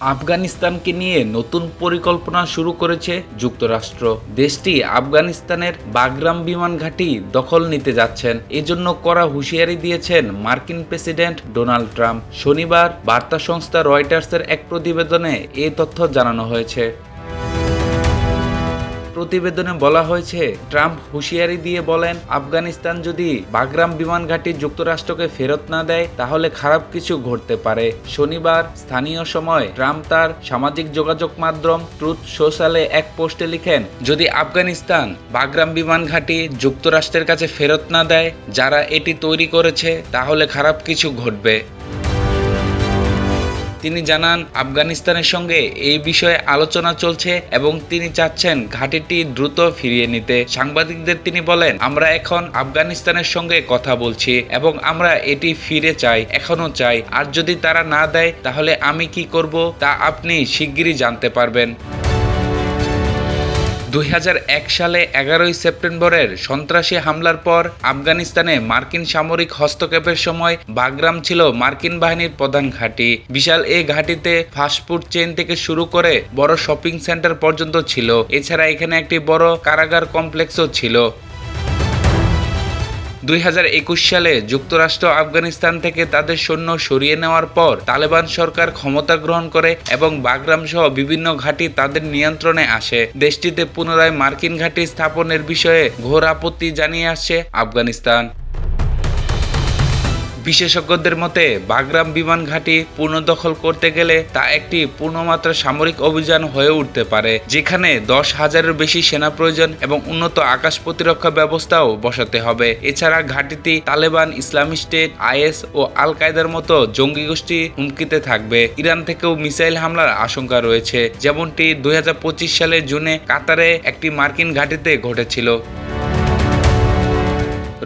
আফগানিস্তানকে নিয়ে নতুন পরিকল্পনা শুরু করেছে যুক্তরাষ্ট্র। দেশটি আফগানিস্তানের বাগরাম বিমান ঘাঁটি দখল নিতে যাচ্ছেন, এজন্য কড়া হুঁশিয়ারি দিয়েছেন মার্কিন প্রেসিডেন্ট ডোনাল্ড ট্রাম্প। শনিবার বার্তা সংস্থা রয়টার্সের এক প্রতিবেদনে এই তথ্য জানানো হয়েছে। প্রতিবেদনে বলা হয়েছে, ট্রাম্প হুঁশিয়ারি দিয়ে বলেন, আফগানিস্তান যদি বাগরাম বিমান ঘাঁটি যুক্তরাষ্ট্রকে ফেরত না দেয় তাহলে খারাপ কিছু ঘটতে পারে। শনিবার স্থানীয় সময় ট্রাম্প তার সামাজিক যোগাযোগ মাধ্যম ট্রুথ সোশ্যালে এক পোস্টে লিখেন, যদি আফগানিস্তান বাগরাম বিমান ঘাঁটি যুক্তরাষ্ট্রের কাছে ফেরত না দেয় যারা এটি তৈরি করেছে তাহলে খারাপ কিছু ঘটবে। তিনি জানান, আফগানিস্তানের সঙ্গে এই বিষয়ে আলোচনা চলছে এবং তিনি চাচ্ছেন ঘাঁটিটি দ্রুত ফিরিয়ে নিতে। সাংবাদিকদের তিনি বলেন, আমরা এখন আফগানিস্তানের সঙ্গে কথা বলছি এবং আমরা এটি ফিরে চাই, এখনো চাই। আর যদি তারা না দেয় তাহলে আমি কি করব তা আপনি শিগগিরই জানতে পারবেন। 2001 সালে 11 সেপ্টেম্বরের সন্ত্রাসী হামলার পর আফগানিস্তানে মার্কিন সামরিক হস্তক্ষেপের সময় বাগরাম ছিল মার্কিন বাহিনীর প্রধান ঘাঁটি। বিশাল এই ঘাঁটিতে ফাস্টফুড চেইন থেকে শুরু করে বড় শপিং সেন্টার পর্যন্ত ছিল। এছাড়া এখানে একটি বড় কারাগার কমপ্লেক্সও ছিল। 2021 সালে যুক্তরাষ্ট্র আফগানিস্তান থেকে তাদের সৈন্য সরিয়ে নেওয়ার পর তালেবান সরকার ক্ষমতা গ্রহণ করে এবং বাগরাম সহ বিভিন্ন ঘাঁটি তাদের নিয়ন্ত্রণে আসে। দেশটিতে পুনরায় মার্কিন ঘাঁটি স্থাপনের বিষয়ে ঘোর আপত্তি জানিয়ে আসছে আফগানিস্তান। বিশেষজ্ঞদের মতে, বাগরাম বিমান ঘাঁটি পুনর্দখল করতে গেলে তা একটি পূর্ণমাত্রা সামরিক অভিযান হয়ে উঠতে পারে, যেখানে 10,000-এর বেশি সেনা প্রয়োজন এবং উন্নত আকাশ প্রতিরক্ষা ব্যবস্থাও বসাতে হবে। এছাড়া ঘাঁটিতে তালেবান, ইসলামিক স্টেট, আইএস ও আল কায়দার মতো জঙ্গি গোষ্ঠী হুমকিতে থাকবে। ইরান থেকেও মিসাইল হামলার আশঙ্কা রয়েছে, যেমনটি 2025 সালের জুনে কাতারে একটি মার্কিন ঘাঁটিতে ঘটেছিল।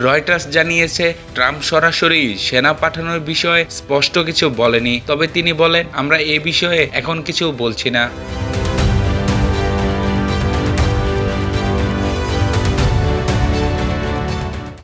রয়টার্স জানিয়েছে, ট্রাম্প সরাসরি সেনা পাঠানোর বিষয়ে স্পষ্ট কিছু বলেনি, তবে তিনি বলেন, আমরা এ বিষয়ে এখন কিছু বলছি না।